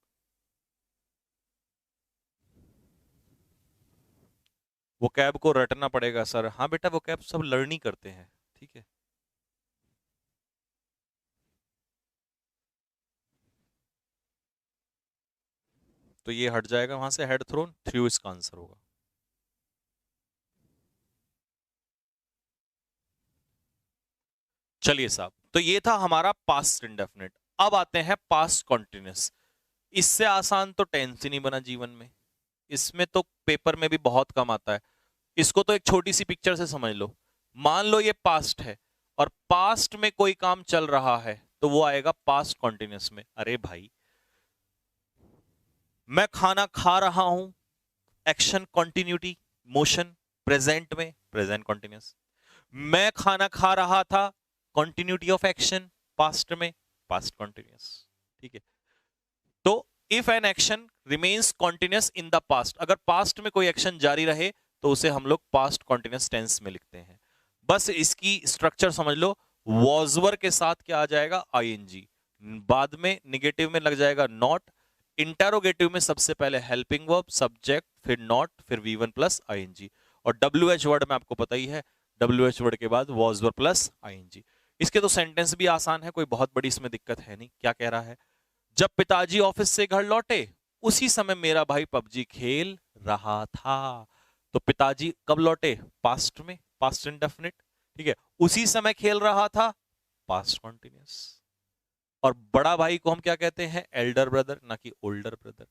वो कैब को रटना पड़ेगा सर। हाँ बेटा, वो कैब सब लर्न ही करते हैं, ठीक है। तो ये हट जाएगा वहां से, हेड थ्रोन, थ्रू इसका आंसर होगा। चलिए साहब, तो ये था हमारा पास्ट इंडेफिनिट। अब आते हैं पास्ट कॉन्टिन्यूस। इससे आसान तो टेंस ही नहीं बना जीवन में, इसमें तो पेपर में भी बहुत कम आता है। इसको तो एक छोटी सी पिक्चर से समझ लो। मान लो ये पास्ट है और पास्ट में कोई काम चल रहा है, तो वो आएगा पास्ट कॉन्टिन्यूस में। अरे भाई, मैं खाना खा रहा हूं, एक्शन कंटिन्यूटी, मोशन, प्रेजेंट में प्रेजेंट कॉन्टिन्यूस। मैं खाना खा रहा था, कंटिन्यूटी ऑफ एक्शन, पास्ट में पास्ट कॉन्टिन्यूस, ठीक है। तो if an action remains continuous in the past, अगर पास्ट में कोई एक्शन जारी रहे तो उसे हम लोग पास्ट कॉन्टिन्यूस टेंस में लिखते हैं। बस इसकी स्ट्रक्चर समझ लो। वॉजवर के साथ क्या आ जाएगा, आईएनजी, बाद में निगेटिव में लग जाएगा नॉट, इंटरोगेटिव में सबसे पहले हेल्पिंग वर्ब, सब्जेक्ट, फिर नॉट, फिर वी1 प्लस आईएनजी, और डब्ल्यूएच वर्ड में आपको पता ही है, डब्ल्यूएच वर्ड के बाद वॉजवर प्लस आईएनजी। इसके तो सेंटेंस भी आसान है, कोई बहुत बड़ी इसमें दिक्कत है नहीं। क्या कह रहा है, जब पिताजी ऑफिस से घर लौटे उसी समय मेरा भाई पबजी खेल रहा था। तो पिताजी कब लौटे, पास्ट में, पास्ट इंडेफिनिट, ठीक है। उसी समय खेल रहा था, पास्ट कॉन्टिन्यूस। और बड़ा भाई को हम क्या कहते हैं, एल्डर ब्रदर, ना कि ओल्डर ब्रदर।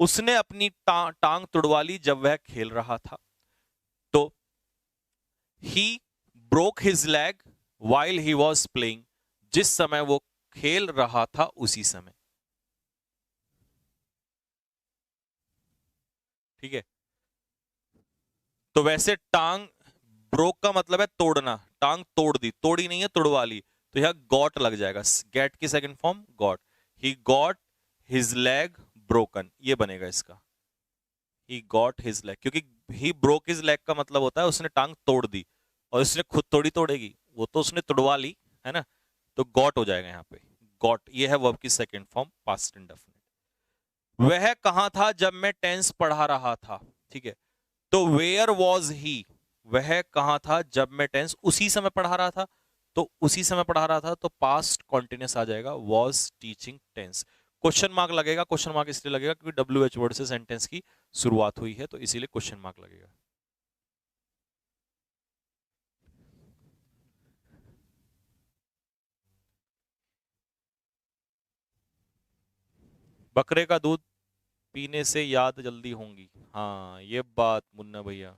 उसने अपनी टांग तुड़वा ली जब वह खेल रहा था, तो he broke his leg while he was playing, जिस समय वो खेल रहा था उसी समय, ठीक है। तो वैसे टांग, ब्रोक का मतलब है तोड़ना, टांग तोड़ दी, तोड़ी नहीं है, तुड़वा ली, तो यह गॉट लग जाएगा, गेट की second form got. He got his leg broken, ये बनेगा इसका, ही गॉट हिज लेग, क्योंकि ही ब्रोक हिज लेग का मतलब होता है उसने टांग तोड़ दी, और उसने खुद थोड़ी तोड़ेगी, वो तो उसने तुड़वा ली, है ना। तो गॉट हो जाएगा यहाँ पे, गॉट, ये है वर्ब की सेकंड फॉर्म पास्ट इंडेफिनिट। वह कहां था जब मैं टेंस पढ़ा रहा था, ठीक है। तो वेयर वॉज ही, वह कहां था जब मैं टेंस उसी समय पढ़ा रहा था, तो उसी समय पढ़ा रहा था, तो पास्ट कॉन्टिन्यूस आ जाएगा, was teaching tense. Question mark लगेगा, क्वेश्चन मार्क इसलिए लगेगा क्योंकि डब्ल्यूएच वर्ड से सेंटेंस की शुरुआत हुई है, तो इसीलिए क्वेश्चन मार्क लगेगा। बकरे का दूध पीने से याद जल्दी होंगी, हाँ ये बात मुन्ना भैया।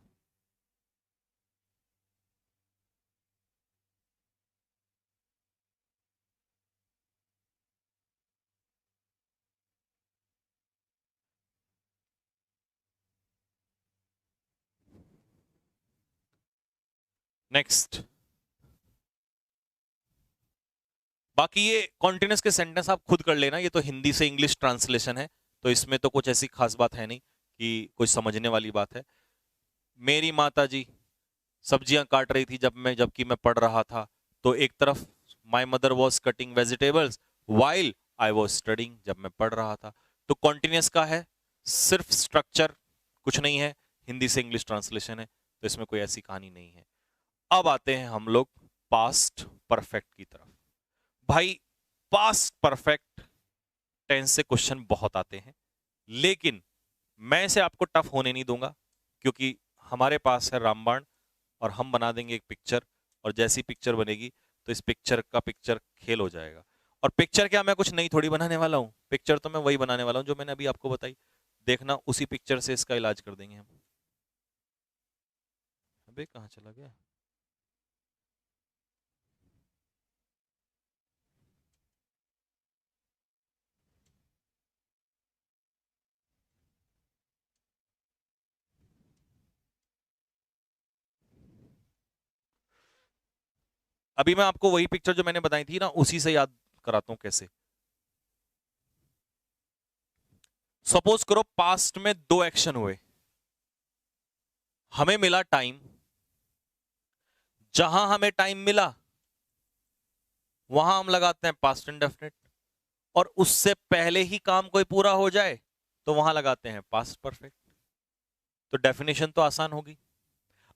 नेक्स्ट, बाकी ये कॉन्टिन्यूस के सेंटेंस आप खुद कर लेना, ये तो हिंदी से इंग्लिश ट्रांसलेशन है, तो इसमें तो कुछ ऐसी खास बात है नहीं कि कुछ समझने वाली बात है। मेरी माता जी सब्जियां काट रही थी जबकि मैं पढ़ रहा था, तो एक तरफ my mother was cutting vegetables while I was studying, जब मैं पढ़ रहा था। तो कॉन्टिन्यूस का है, सिर्फ स्ट्रक्चर, कुछ नहीं है, हिंदी से इंग्लिश ट्रांसलेशन है, तो इसमें कोई ऐसी कहानी नहीं है। अब आते हैं हम लोग पास्ट परफेक्ट की तरफ। भाई पास्ट परफेक्ट टेंस से क्वेश्चन बहुत आते हैं, लेकिन मैं इसे आपको टफ होने नहीं दूंगा, क्योंकि हमारे पास है रामबाण और हम बना देंगे एक पिक्चर, और जैसी पिक्चर बनेगी तो इस पिक्चर का पिक्चर खेल हो जाएगा। और पिक्चर क्या, मैं कुछ नई थोड़ी बनाने वाला हूँ, पिक्चर तो मैं वही बनाने वाला हूँ जो मैंने अभी आपको बताई। देखना उसी पिक्चर से इसका इलाज कर देंगे हम। अबे कहाँ चला गया? अभी मैं आपको वही पिक्चर जो मैंने बताई थी ना, उसी से याद कराता हूं कैसे। सपोज करो पास्ट में दो एक्शन हुए, हमें मिला टाइम, जहां हमें टाइम मिला वहां हम लगाते हैं पास्ट इंडेफिनिट, और उससे पहले ही काम कोई पूरा हो जाए तो वहां लगाते हैं पास्ट परफेक्ट। तो डेफिनेशन तो आसान होगी।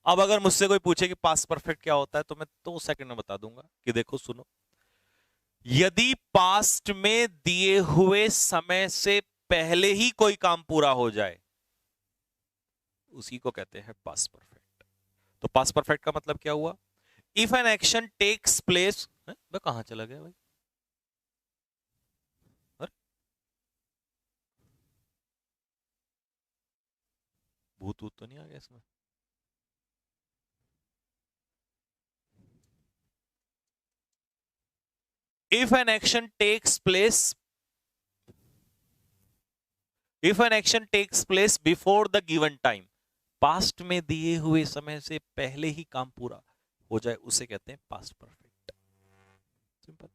अब अगर मुझसे कोई पूछे कि पास्ट परफेक्ट क्या होता है, तो मैं 2 सेकंड में बता दूंगा कि देखो सुनो, यदि पास्ट में दिए हुए समय से पहले ही कोई काम पूरा हो जाए, उसी को कहते हैं पास्ट परफेक्ट। तो पास्ट परफेक्ट का मतलब क्या हुआ? If an action takes place, मैं कहां चला गया भाई? अरे भूत भूत तो नहीं आ गया इसमें? If an action takes place, if an action takes place before the given time, past में दिए हुए समय से पहले ही काम पूरा हो जाए, उसे कहते हैं पास्ट परफेक्ट। सिंपल।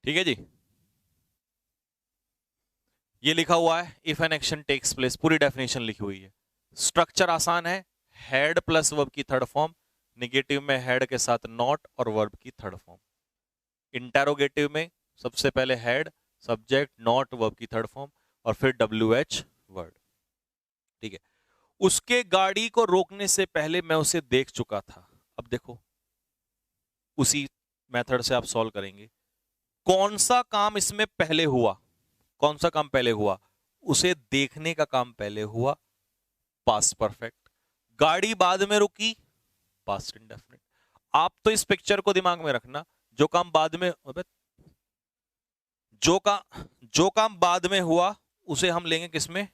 ठीक है जी। ये लिखा हुआ है if an action takes place, पूरी डेफिनेशन लिखी हुई है। स्ट्रक्चर आसान है, हेड प्लस वर्ब की थर्ड फॉर्म, निगेटिव में हेड के साथ नॉट और वर्ब की थर्ड फॉर्म। इंटेरोगेटिव में सबसे पहले हेड, सब्जेक्ट, नॉट, वर्ब की थर्ड फॉर्म, और फिर WH वर्ड। ठीक है। उसके गाड़ी को रोकने से पहले मैं उसे देख चुका था। अब देखो उसी मेथड से आप सॉल्व करेंगे। कौन सा काम इसमें पहले हुआ? कौन सा काम पहले हुआ? उसे देखने का काम पहले हुआ, पास्ट परफेक्ट। गाड़ी बाद में रुकी, पास्ट इंडेफिनिट। आप तो इस पिक्चर को दिमाग में रखना, जो काम बाद में, जो काम बाद में हुआ उसे हम लेंगे किसमें?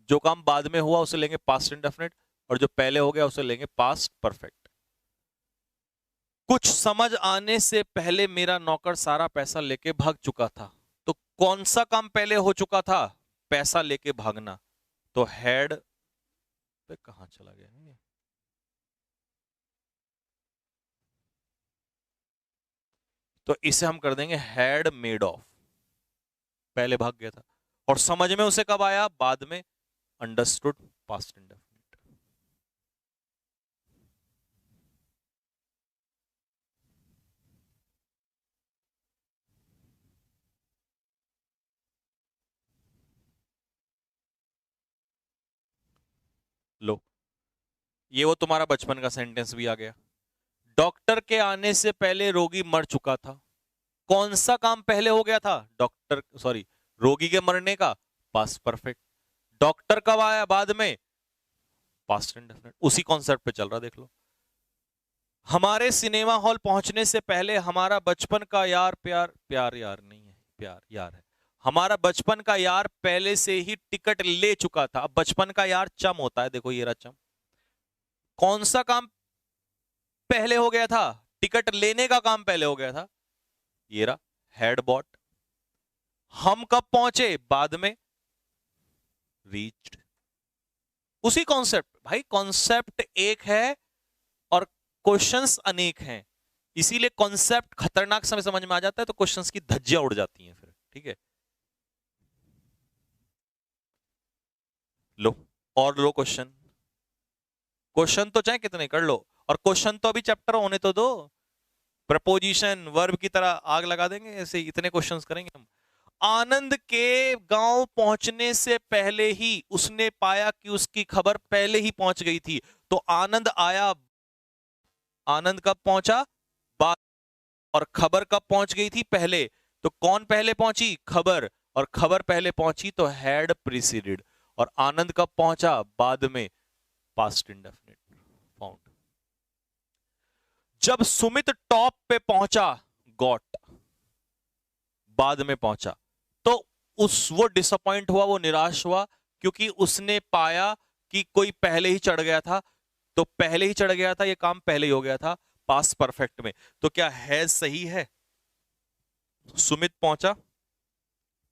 जो काम बाद में हुआ उसे लेंगे पास्ट इंडेफिनिट, और जो पहले हो गया उसे लेंगे पास्ट परफेक्ट। कुछ समझ आने से पहले मेरा नौकर सारा पैसा लेके भाग चुका था। तो कौन सा काम पहले हो चुका था? पैसा लेके भागना। तो हेड पे कहां चला गया ये? तो इसे हम कर देंगे हैड मेड ऑफ, पहले भाग गया था। और समझ में उसे कब आया? बाद में। Understood, past indefinite. लो, ये वो तुम्हारा बचपन का सेंटेंस भी आ गया। डॉक्टर के आने से पहले रोगी मर चुका था। कौन सा काम पहले हो गया था? डॉक्टर, सॉरी, रोगी के मरने का, पास्ट परफेक्ट। डॉक्टर कब आया बाद में? Past indefinite. उसी कॉन्सेप्ट पे चल रहा, देख लो। हमारे सिनेमा हॉल पहुंचने से पहले हमारा बचपन का यार, प्यार, प्यार यार नहीं है, प्यार यार है। हमारा बचपन का यार पहले से ही टिकट ले चुका था। अब बचपन का यार चम होता है, देखो ये रहा चम। कौन सा काम पहले हो गया था? टिकट लेने का काम पहले हो गया था, ये रहा हैड बॉट। हम कब पहुंचे? बाद में, रीच्ड। उसी कॉन्सेप्ट भाई, कॉन्सेप्ट एक है और क्वेश्चंस अनेक हैं। इसीलिए कॉन्सेप्ट खतरनाक समय समझ में आ जाता है तो क्वेश्चंस की धज्जियां उड़ जाती हैं फिर। ठीक है, लो और लो क्वेश्चन। क्वेश्चन तो चाहे कितने कर लो, और क्वेश्चन तो अभी चैप्टर होने तो दो। प्रपोजिशन वर्ब की तरह आग लगा देंगे ऐसे, इतने क्वेश्चंस करेंगे हम। आनंद के गांव पहुंचने से पहले ही उसने पाया कि उसकी खबर पहले ही पहुंच गई थी। तो आनंद आया, आनंद कब पहुंचा? बाद और खबर कब पहुंच गई थी? पहले। तो कौन पहले पहुंची? खबर। और खबर पहले पहुंची तो हैड प्रीसीडेड। और आनंद कब पहुंचा? बाद में। Past indefinite found. जब सुमित टॉप पे पहुंचा, गॉट, बाद में पहुंचा, तो उस वो डिसअपॉइंट हुआ, वो निराश हुआ, क्योंकि उसने पाया कि कोई पहले ही चढ़ गया था। तो पहले ही चढ़ गया था, ये काम पहले ही हो गया था, पास्ट परफेक्ट में। तो क्या हैज सही है? सुमित पहुंचा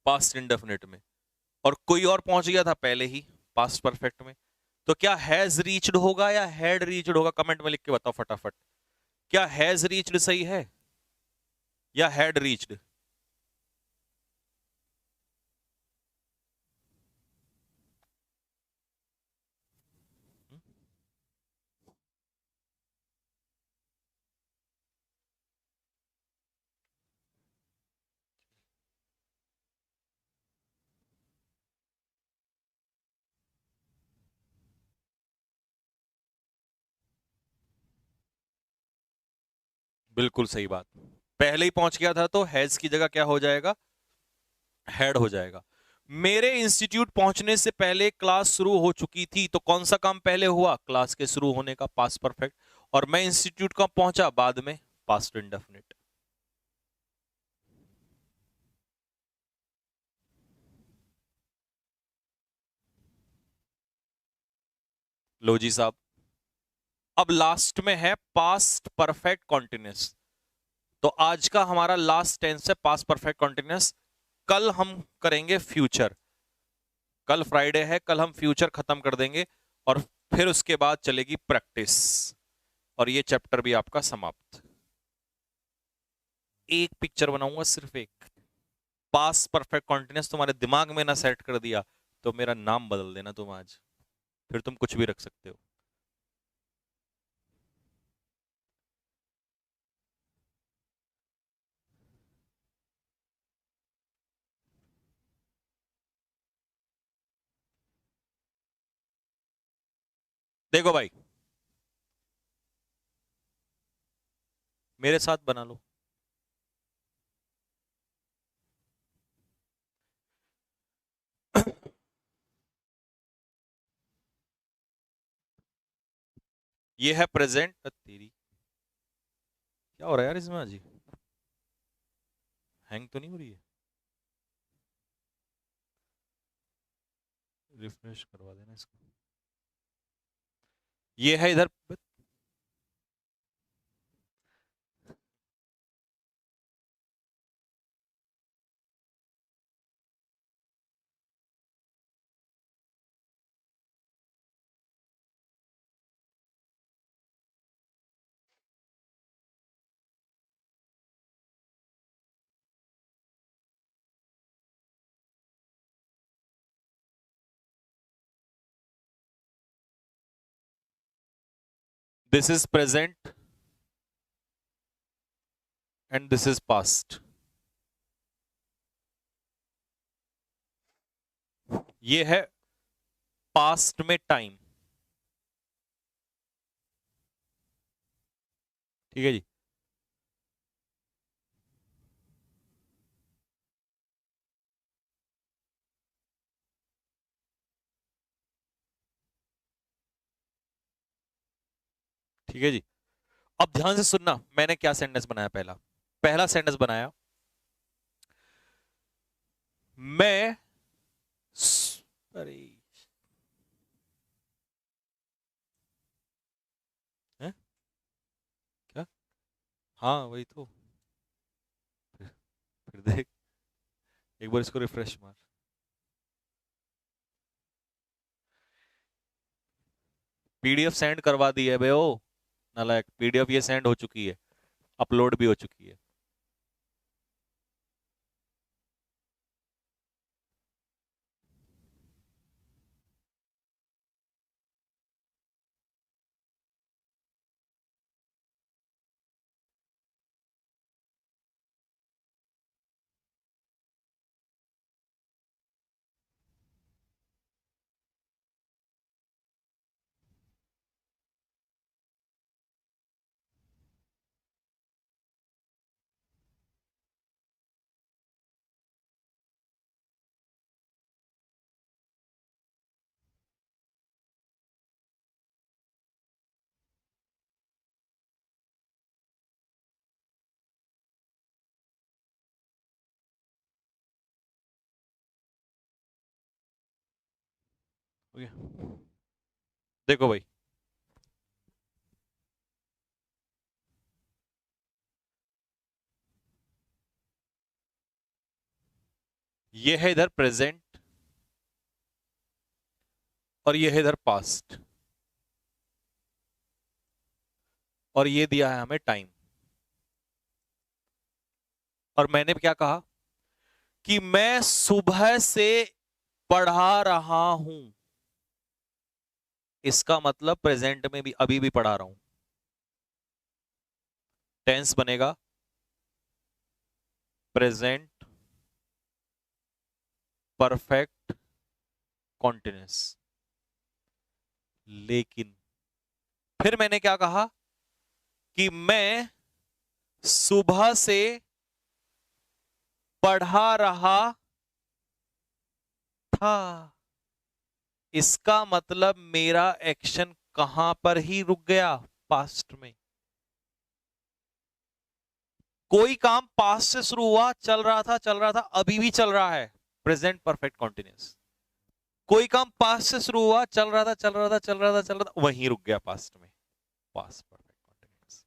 पास्ट इंडेफिनिट में, और कोई और पहुंच गया था पहले ही, पास्ट परफेक्ट में। तो क्या हैज रीच्ड होगा या हैड रीच्ड होगा? कमेंट में लिख के बताओ फटाफट। क्या हैज रीच्ड सही है या हैड रीच्ड? बिल्कुल सही बात। पहले ही पहुंच गया था तो हैज की जगह क्या हो जाएगा? हैड हो जाएगा। मेरे इंस्टीट्यूट पहुंचने से पहले क्लास शुरू हो चुकी थी, तो कौन सा काम पहले हुआ? क्लास के शुरू होने का, पास्ट परफेक्ट। और मैं इंस्टीट्यूट कब पहुंचा? बाद में, पास्ट इंडेफिनिट। लो जी साहब, अब लास्ट में है पास्ट परफेक्ट कॉन्टिन्यूस। तो आज का हमारा लास्ट टेंस है पास्ट परफेक्ट कॉन्टिन्यूस। कल हम करेंगे फ्यूचर। कल फ्राइडे है, कल हम फ्यूचर खत्म कर देंगे, और फिर उसके बाद चलेगी प्रैक्टिस, और ये चैप्टर भी आपका समाप्त। एक पिक्चर बनाऊंगा, सिर्फ एक। पास्ट परफेक्ट कॉन्टिन्यूस तुम्हारे दिमाग में ना सेट कर दिया तो मेरा नाम बदल देना तुम आज, फिर तुम कुछ भी रख सकते हो। देखो भाई, मेरे साथ बना लो। ये है प्रेजेंट। तेरी क्या हो रहा है यार इसमें? आज हैंग तो नहीं हो रही है? रिफ्रेश करवा देना इसको। ये है इधर। This is present and this is past. ये है पास्ट में टाइम। ठीक है जी। ठीक है जी। अब ध्यान से सुनना, मैंने क्या सेंटेंस बनाया। पहला पहला सेंटेंस बनाया, मैं अरे हैं? क्या? हाँ वही तो। फिर, फिर देख, एक बार इसको रिफ्रेश मार। पीडीएफ सेंड करवा दी है बे ओ नालायक। पीडीएफ ये सेंड हो चुकी है, अपलोड भी हो चुकी है। ओके, देखो भाई, ये है इधर प्रेजेंट और ये है इधर पास्ट, और ये दिया है हमें टाइम। और मैंने क्या कहा कि मैं सुबह से पढ़ा रहा हूं, इसका मतलब प्रेजेंट में भी अभी भी पढ़ा रहा हूं। टेंस बनेगा प्रेजेंट परफेक्ट कॉन्टिन्यूस। लेकिन फिर मैंने क्या कहा कि मैं सुबह से पढ़ा रहा था, इसका मतलब मेरा एक्शन कहां पर ही रुक गया, पास्ट में। कोई काम पास्ट से शुरू हुआ, चल रहा था, अभी भी चल रहा है, प्रेजेंट परफेक्ट कॉन्टिन्यूस। कोई काम पास्ट से शुरू हुआ, चल रहा था, चल रहा था, चल रहा था, चल रहा था, वहीं रुक गया पास्ट में, पास्ट परफेक्ट कॉन्टिन्यूस।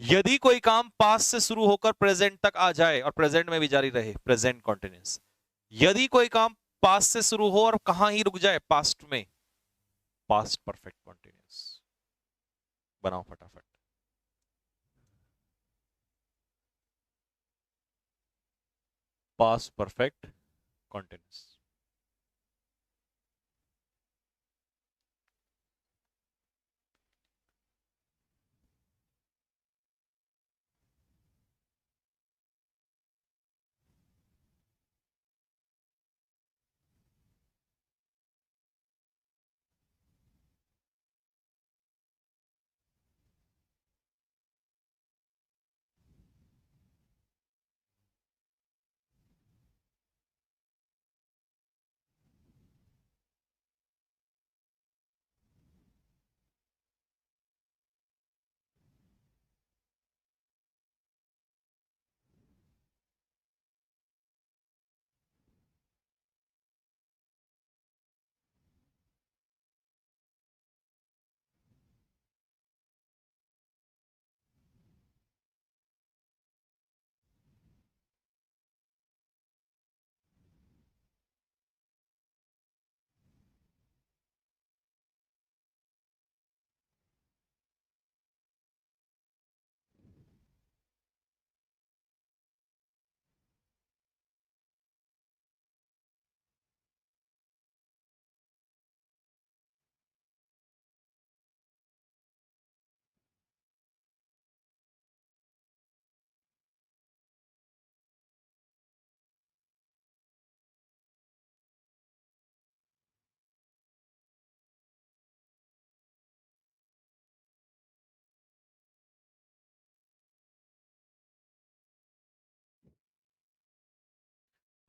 यदि कोई काम पास्ट से शुरू होकर प्रेजेंट तक आ जाए और प्रेजेंट में भी जारी रहे, प्रेजेंट कॉन्टिन्यूस। यदि कोई काम पास्ट से शुरू हो और कहां ही रुक जाए, पास्ट में, पास्ट परफेक्ट कॉन्टिन्यूस। बनाओ फटाफट। Past perfect continuous.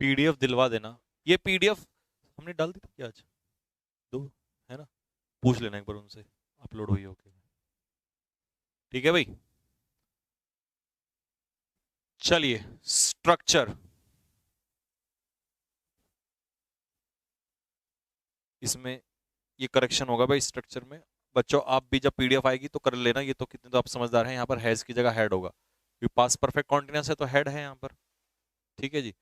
पीडीएफ दिलवा देना। ये पीडीएफ हमने डाल दी थी क्या आज? दो, है ना? पूछ लेना एक बार उनसे, अपलोड हुई हो क्या। ठीक है भाई, चलिए। स्ट्रक्चर, इसमें ये करेक्शन होगा भाई स्ट्रक्चर में। बच्चों आप भी जब पीडीएफ आएगी तो कर लेना, ये तो कितने तो आप समझदार हैं, यहाँ पर हैज की जगह हेड होगा, क्योंकि पास परफेक्ट कॉन्टिन्यूस है तो हेड है यहाँ पर। ठीक है जी।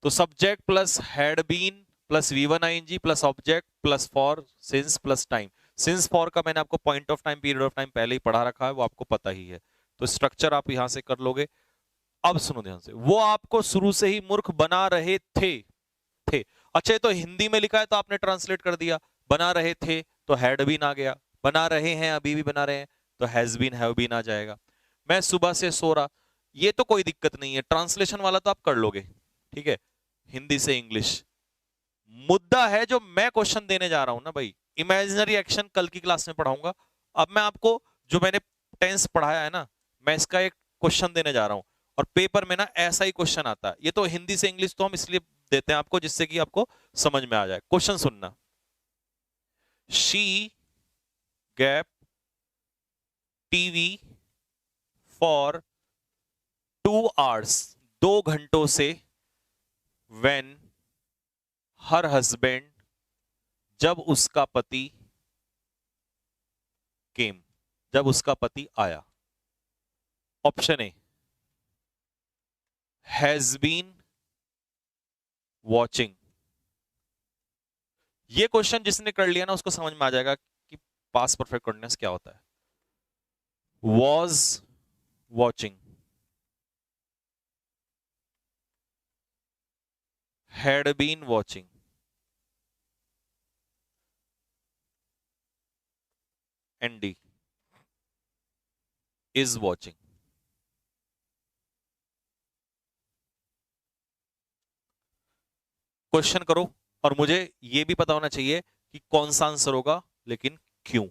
तो subject plus had been plus वी1 ING plus object plus for since plus time. Since for का मैंने आपको point of time period of time पहले ही पढ़ा रखा है, वो आपको पता ही है। तो स्ट्रक्चर आप यहां से कर लोगे। अब सुनो ध्यान से, वो आपको शुरू से ही मूर्ख बना रहे थे। अच्छा ये तो हिंदी में लिखा है तो आपने ट्रांसलेट कर दिया, बना रहे थे तो हैड बीन आ गया, बना रहे हैं अभी भी बना रहे हैं तो हैज बीन हैव बीन आ जाएगा। मैं सुबह से सो रहा, ये तो कोई दिक्कत नहीं है, ट्रांसलेशन वाला तो आप कर लोगे। ठीक है, हिंदी से इंग्लिश। मुद्दा है जो मैं क्वेश्चन देने जा रहा हूं ना भाई, इमेजिनरी एक्शन कल की क्लास में पढ़ाऊंगा। अब मैं आपको जो मैंने टेंस पढ़ाया है ना, मैं इसका एक क्वेश्चन देने जा रहा हूं, और पेपर में ना ऐसा ही क्वेश्चन आता है। ये तो हिंदी से इंग्लिश तो हम इसलिए देते हैं आपको जिससे कि आपको समझ में आ जाए। क्वेश्चन सुनना। She gap TV for 2 hours, 2 घंटों से, when her husband जब उसका पति केम, जब उसका पति आया। Option A, has been watching. ये क्वेश्चन जिसने कर लिया ना उसको समझ में आ जाएगा कि पास्ट परफेक्ट कंटीन्यूअस क्या होता है। Was watching, had been watching, and D is watching. Question करो, और मुझे यह भी पता होना चाहिए कि कौन सा आंसर होगा, लेकिन क्यों।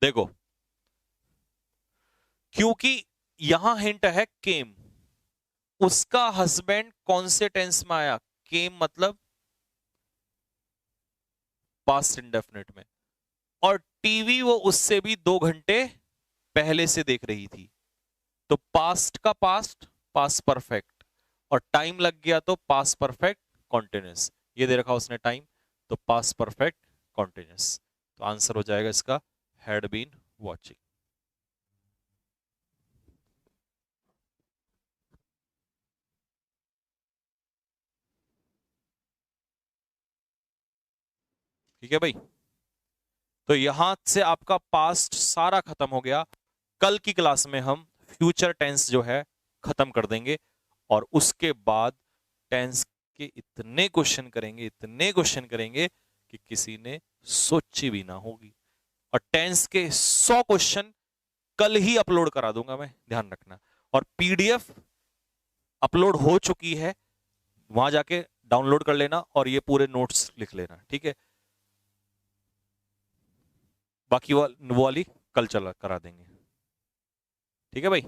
देखो, क्योंकि यहां हिंट है केम, उसका हस्बैंड कौन से टेंस में आया, केम मतलब पास्ट इंडेफिनिट में, और टीवी वो उससे भी 2 घंटे पहले से देख रही थी। तो पास्ट का पास्ट, पास्ट परफेक्ट, और टाइम लग गया तो पास्ट परफेक्ट कॉन्टिन्यूस। ये दे रखा उसने टाइम, तो पास्ट परफेक्ट कॉन्टिन्यूस। तो आंसर हो जाएगा इसका हैड बीन वॉचिंग। ठीक है भाई, तो यहां से आपका पास्ट सारा खत्म हो गया। कल की क्लास में हम फ्यूचर टेंस जो है खत्म कर देंगे, और उसके बाद टेंस के इतने क्वेश्चन करेंगे, इतने क्वेश्चन करेंगे कि किसी ने सोची भी ना होगी। और टेंस के 100 क्वेश्चन कल ही अपलोड करा दूंगा मैं, ध्यान रखना। और पीडीएफ अपलोड हो चुकी है, वहां जाके डाउनलोड कर लेना और ये पूरे नोट्स लिख लेना, ठीक है। बाकी वो वाली कल चला करा देंगे, ठीक है भाई।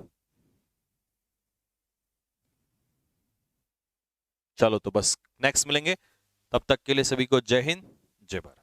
चलो तो बस नेक्स्ट मिलेंगे, तब तक के लिए सभी को जय हिंद, जय भारत।